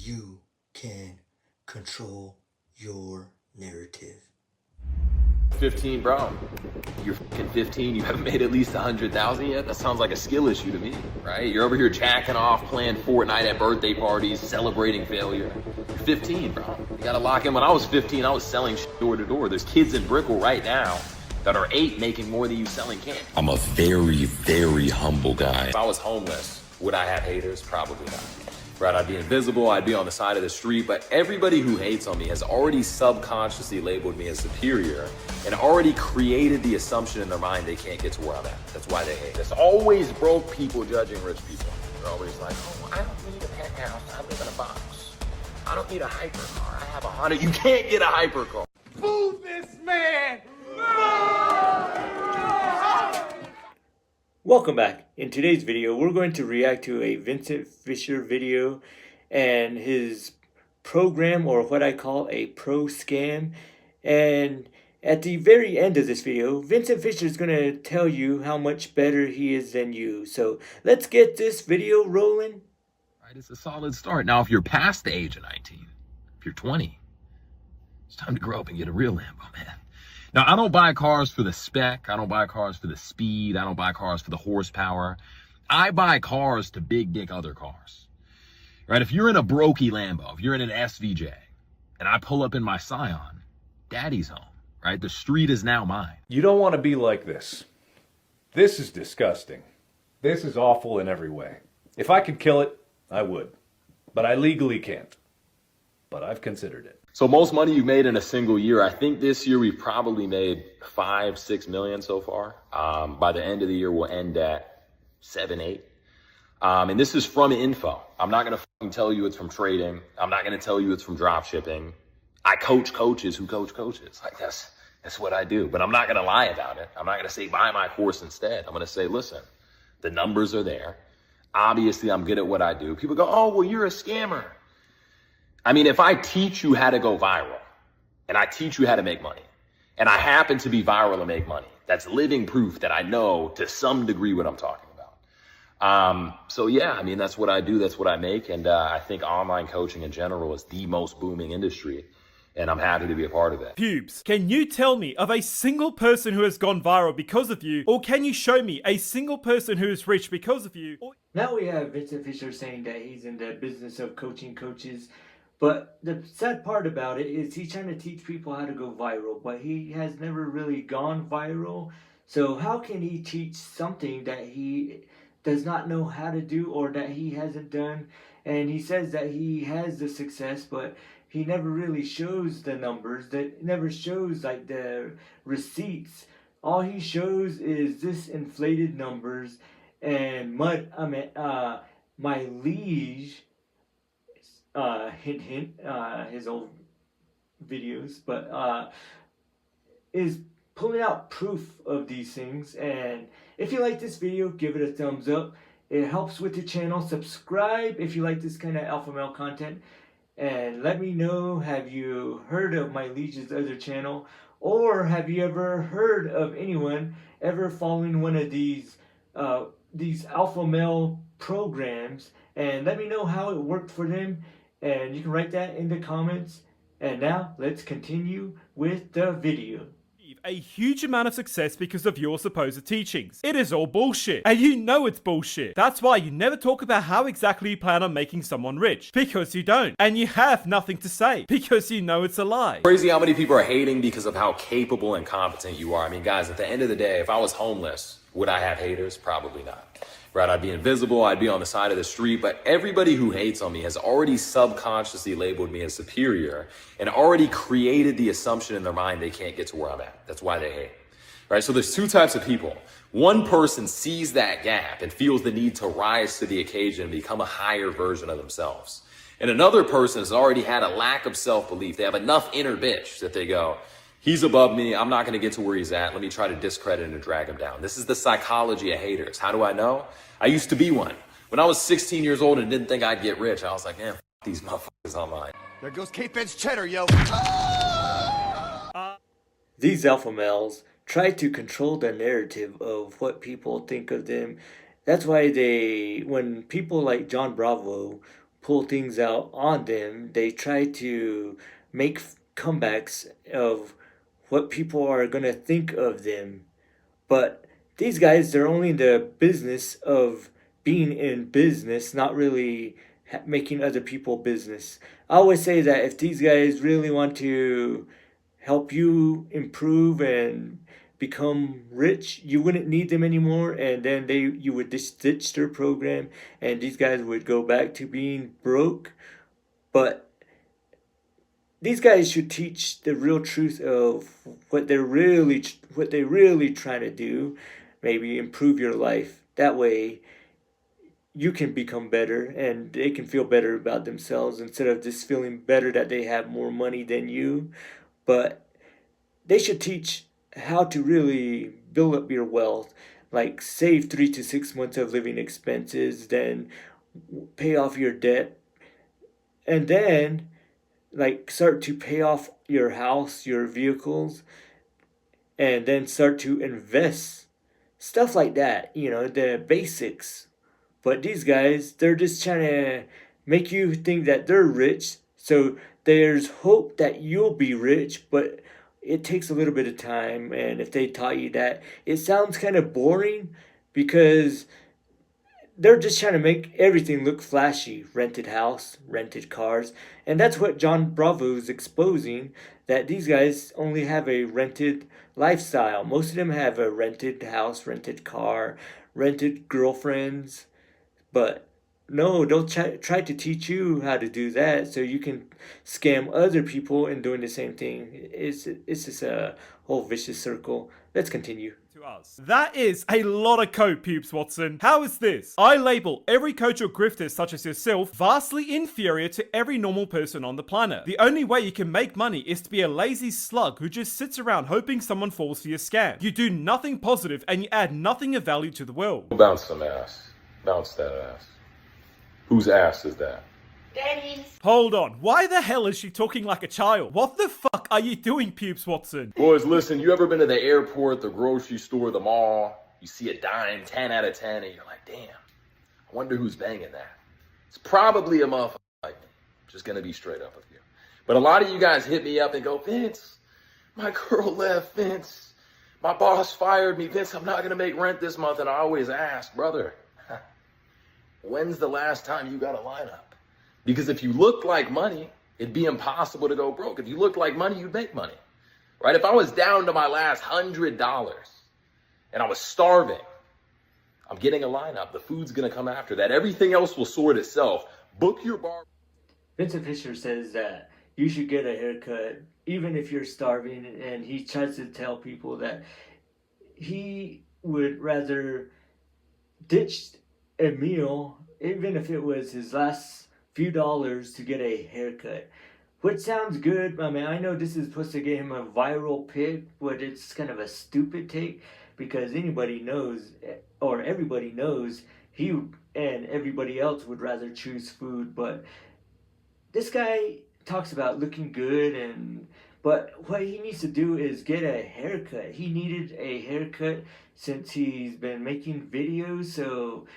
you can control your narrative. 15, bro. You're fucking 15, you haven't made at least 100,000 yet? That sounds like a skill issue to me, right? You're over here jacking off, playing Fortnite at birthday parties, celebrating failure. You're 15, bro. You gotta lock in. When I was 15, I was selling shit door to door. There's kids in Brickell right now that are 8 making more than you selling candy. I'm a very, very humble guy. If I was homeless, would I have haters? Probably not. Right, I'd be invisible, I'd be on the side of the street, but everybody who hates on me has already subconsciously labeled me as superior and already created the assumption in their mind they can't get to where I'm at. That's why they hate. There's always broke people judging rich people. They're always like, oh, I don't need a penthouse, I live in a box. I don't need a hypercar, I have a Honda. You can't get a hypercar. Boo this man! Welcome back. In today's video, we're going to react to a Vincent Fisher video and his program, or what I call a pro scam. And at the very end of this video, Vincent Fisher is going to tell you how much better he is than you. So let's get this video rolling. Right, it's a solid start. Now, if you're past the age of 19, if you're 20, it's time to grow up and get a real Lambo, man. Now, I don't buy cars for the spec. I don't buy cars for the speed. I don't buy cars for the horsepower. I buy cars to big dick other cars, right? If you're in a brokey Lambo, if you're in an SVJ, and I pull up in my Scion, daddy's home, right? The street is now mine. You don't want to be like this. This is disgusting. This is awful in every way. If I could kill it, I would. But I legally can't. But I've considered it. So most money you've made in a single year, I think this year we've probably made 5-6 million so far. By the end of the year, we'll end at 7-8. And this is from info. I'm not going to tell you it's from trading. I'm not going to tell you it's from drop shipping. I coach coaches who coach coaches. Like that's what I do. But I'm not going to lie about it. I'm not going to say buy my course instead. I'm going to say, listen, the numbers are there. Obviously, I'm good at what I do. People go, oh, well, you're a scammer. I mean, if I teach you how to go viral and I teach you how to make money and I happen to be viral and make money, that's living proof that I know to some degree what I'm talking about. So yeah, I mean, that's what I do. That's what I make. And I think online coaching in general is the most booming industry. And I'm happy to be a part of it. Pubes, can you tell me of a single person who has gone viral because of you? Or can you show me a single person who is rich because of you? Now we have Vincent Fisher saying that he's in the business of coaching coaches. But the sad part about it is he's trying to teach people how to go viral, but he has never really gone viral. So how can he teach something that he does not know how to do or that he hasn't done? And he says that he has the success, but he never really shows the numbers, that never shows like the receipts. All he shows is this inflated numbers and MyLiege, hint hint, his old videos, but is pulling out proof of these things. And if you like this video, give it a thumbs up. It helps with the channel. Subscribe if you like this kind of alpha male content, and let me know, have you heard of MyLiege's other channel, or have you ever heard of anyone ever following one of these alpha male programs? And let me know how it worked for them, and you can write that in the comments. And now let's continue with the video. A huge amount of success because of your supposed teachings. It is all bullshit, and you know it's bullshit. That's why you never talk about how exactly you plan on making someone rich, because you don't, and you have nothing to say because you know it's a lie. Crazy how many people are hating because of how capable and competent you are. I mean, guys, at the end of the day, if I was homeless, would I have haters? Probably not. Right, I'd be invisible, I'd be on the side of the street, but everybody who hates on me has already subconsciously labeled me as superior and already created the assumption in their mind they can't get to where I'm at. That's why they hate. Right, so there's two types of people. One person sees that gap and feels the need to rise to the occasion and become a higher version of themselves. And another person has already had a lack of self-belief. They have enough inner bitch that they go, he's above me, I'm not going to get to where he's at, let me try to discredit and drag him down. This is the psychology of haters. How do I know? I used to be one. When I was 16 years old and didn't think I'd get rich, I was like, man, f these motherfuckers online. There goes K-Fed's cheddar, yo. These alpha males try to control the narrative of what people think of them. That's why when people like John Bravo pull things out on them. They try to make comebacks of what people are going to think of them. But these guys, they're only in the business of being in business, not really making other people business. I always say that if these guys really want to help you improve and become rich, you wouldn't need them anymore, and then you would just ditch their program, and these guys would go back to being broke. But these guys should teach the real truth of what they're really trying to do. Maybe improve your life. That way, you can become better, and they can feel better about themselves instead of just feeling better that they have more money than you. But they should teach how to really build up your wealth, like save 3 to 6 months of living expenses, then pay off your debt, and then like start to pay off your house, your vehicles, and then start to invest. Stuff like that, the basics. But these guys, they're just trying to make you think that they're rich. So there's hope that you'll be rich, but it takes a little bit of time. And if they taught you that, it sounds kind of boring because they're just trying to make everything look flashy. Rented house, rented cars. And that's what John Bravo is exposing, that these guys only have a rented lifestyle. Most of them have a rented house, rented car, rented girlfriends. But no, they'll try to teach you how to do that so you can scam other people in doing the same thing. It's just a whole vicious circle. Let's continue. To us. That is a lot of code, PubesWatson. How is this? I label every coach or grifter such as yourself vastly inferior to every normal person on the planet. The only way you can make money is to be a lazy slug who just sits around hoping someone falls for your scam. You do nothing positive and you add nothing of value to the world. Bounce some ass. Bounce that ass. Whose ass is that? Daddy's. Hold on, why the hell is she talking like a child? What the fuck are you doing, PubesWatson? Boys, listen, you ever been to the airport, the grocery store, the mall? You see a dime, 10 out of 10, and you're like, damn, I wonder who's banging that. It's probably a motherfucker like me. Just gonna be straight up with you. But a lot of you guys hit me up and go, Vince, my girl left, Vince. My boss fired me, Vince, I'm not gonna make rent this month. And I always ask, brother, when's the last time you got a lineup? Because if you looked like money, it'd be impossible to go broke. If you looked like money, you'd make money, right? If I was down to my last $100 and I was starving, I'm getting a lineup. The food's gonna come after that. Everything else will sort itself. Book your bar. Vincent Fisher says that you should get a haircut even if you're starving, and he tries to tell people that he would rather ditch a meal, even if it was his last few dollars, to get a haircut. Which sounds good. I mean, I know this is supposed to get him a viral pick, but it's kind of a stupid take because anybody knows, or everybody knows, he and everybody else would rather choose food. But this guy talks about looking good, but what he needs to do is get a haircut. He needed a haircut since he's been making videos, so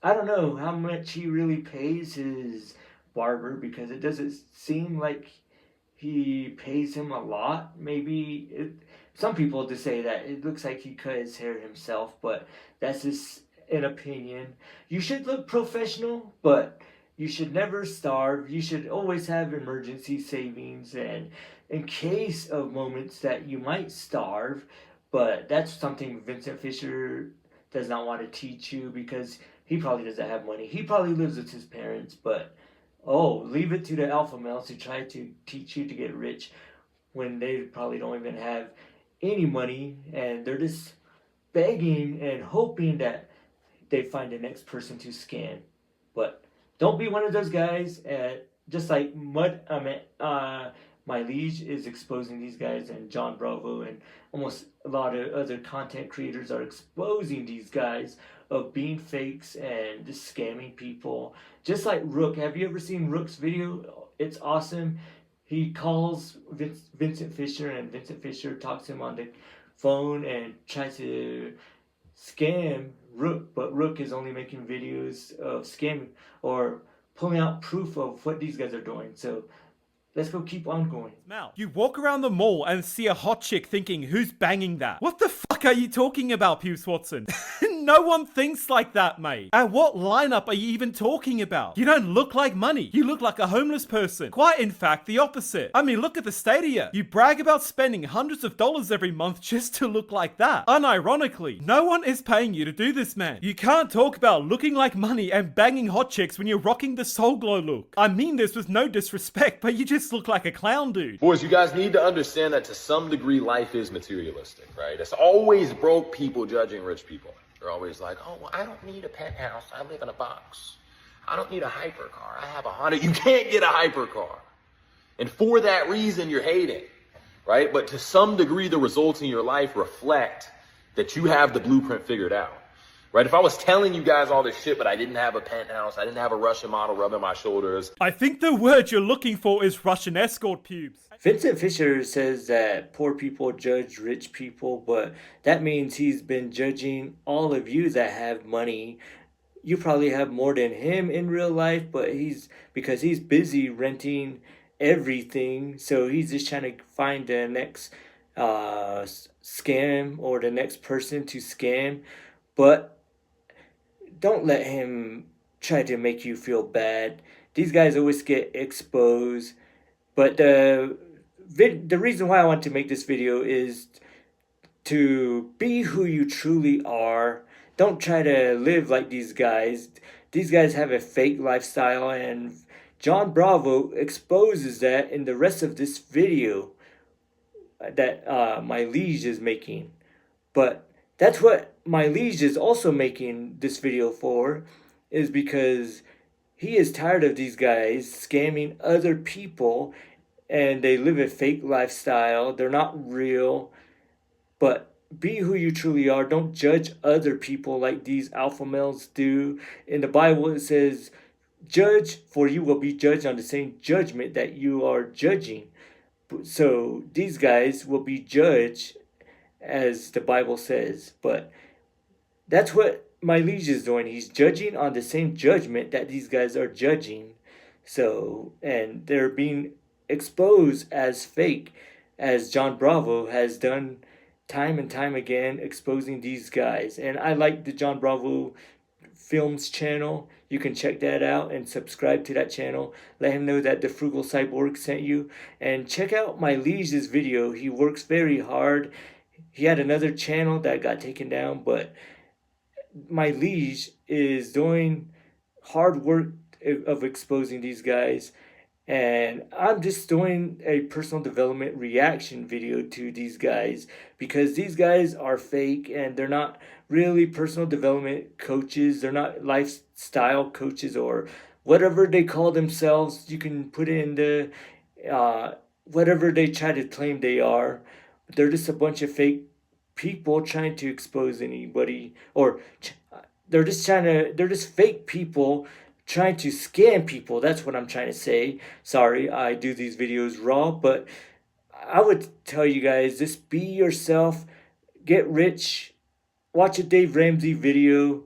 I don't know how much he really pays his barber because it doesn't seem like he pays him a lot. Some people just say that it looks like he cut his hair himself, but that's just an opinion. You should look professional, but you should never starve. You should always have emergency savings and in case of moments that you might starve. But that's something Vincent Fisher does not want to teach you because he probably doesn't have money. He probably lives with his parents, but leave it to the alpha males to try to teach you to get rich when they probably don't even have any money and they're just begging and hoping that they find the next person to scam. But don't be one of those guys. Just like MyLiege is exposing these guys, and John Bravo and almost a lot of other content creators are exposing these guys of being fakes and just scamming people. Just like Rook. Have you ever seen Rook's video? It's awesome. He calls Vincent Fisher, and Vincent Fisher talks to him on the phone and tries to scam Rook, but Rook is only making videos of scamming or pulling out proof of what these guys are doing. So let's go keep on going. Mouth. You walk around the mall and see a hot chick thinking, who's banging that? What the fuck are you talking about, PubesWatson? No one thinks like that, mate. And what lineup are you even talking about? You don't look like money. You look like a homeless person. Quite in fact, the opposite. I mean, look at the stadia. You brag about spending hundreds of dollars every month just to look like that. Unironically, no one is paying you to do this, man. You can't talk about looking like money and banging hot chicks when you're rocking the Soul Glow look. I mean this with no disrespect, but you just look like a clown, dude. Boys, you guys need to understand that to some degree, life is materialistic, right? It's always broke people judging rich people. They're always like, oh, well, I don't need a penthouse. I live in a box. I don't need a hypercar. I have a Honda. You can't get a hypercar. And for that reason, you're hating, right? But to some degree, the results in your life reflect that you have the blueprint figured out, right? If I was telling you guys all this shit, but I didn't have a penthouse, I didn't have a Russian model rubbing my shoulders. I think the word you're looking for is Russian escort, Pubes. Vincent Fisher says that poor people judge rich people, but that means he's been judging all of you that have money. You probably have more than him in real life, but because he's busy renting everything, so he's just trying to find the next scam or the next person to scam. But don't let him try to make you feel bad. These guys always get exposed. But the reason why I want to make this video is to be who you truly are. Don't try to live like these guys. These guys have a fake lifestyle, and John Bravo exposes that in the rest of this video that MyLiege is making. But that's what MyLiege is also making this video for, is because he is tired of these guys scamming other people, and they live a fake lifestyle. They're not real. But be who you truly are. Don't judge other people like these alpha males do. In the Bible it says, judge, for you will be judged on the same judgment that you are judging. So these guys will be judged as the Bible says. But that's what MyLiege is doing. He's judging on the same judgment that these guys are judging. So, and they're being exposed as fake, as John Bravo has done time and time again, exposing these guys. And I like the John Bravo Films channel. You can check that out and subscribe to that channel. Let him know that the Frugal Cyborg sent you. And check out MyLiege's video. He works very hard. He had another channel that got taken down, but MyLiege is doing hard work of exposing these guys. And I'm just doing a personal development reaction video to these guys, because these guys are fake and they're not really personal development coaches. They're not lifestyle coaches or whatever they call themselves. You can put it in the whatever they try to claim they are. They're just a bunch of fake people trying to expose anybody, or they're just fake people trying to scam people. That's what I'm trying to say. Sorry, I do these videos raw, but I would tell you guys, just be yourself, get rich, watch a Dave Ramsey video,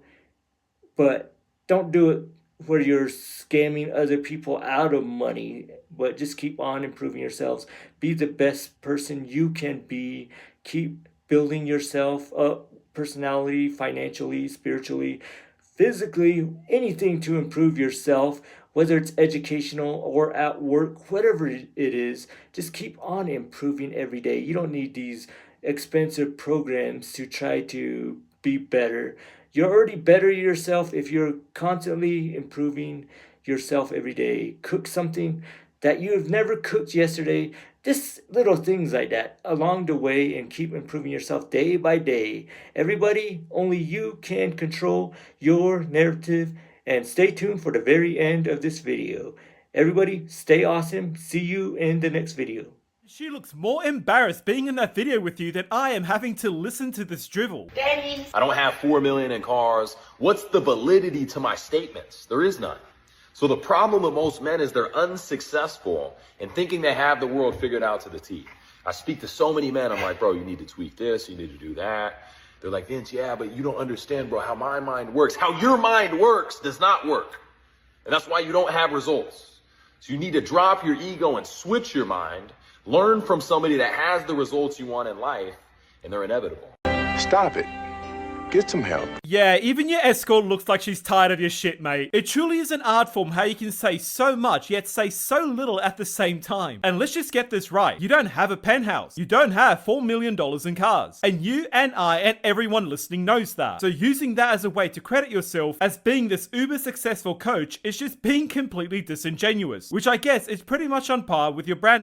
but don't do it where you're scamming other people out of money. But just keep on improving yourselves. Be the best person you can be. Keep building yourself up, personality, financially, spiritually, physically, anything to improve yourself, whether it's educational or at work, whatever it is. Just keep on improving every day. You don't need these expensive programs to try to be better. You're already better yourself if you're constantly improving yourself every day. Cook something that you have never cooked yesterday. Just little things like that along the way, and keep improving yourself day by day. Everybody, only you can control your narrative, and stay tuned for the very end of this video. Everybody, stay awesome. See you in the next video. She looks more embarrassed being in that video with you than I am having to listen to this drivel. I don't have 4 million in cars. What's the validity to my statements? There is none. So the problem with most men is they're unsuccessful in thinking they have the world figured out to the T. I speak to so many men. I'm like, bro, you need to tweak this. You need to do that. They're like, Vince, yeah, but you don't understand, bro, how my mind works. How your mind works does not work. And that's why you don't have results. So you need to drop your ego and switch your mind, learn from somebody that has the results you want in life, and they're inevitable. Stop it. Get some help. Yeah, even your escort looks like she's tired of your shit, mate. It truly is an art form how you can say so much yet say so little at the same time. And let's just get this right. You don't have a penthouse. You don't have $4 million in cars. And you and I and everyone listening knows that. So using that as a way to credit yourself as being this uber successful coach is just being completely disingenuous. Which I guess is pretty much on par with your brand.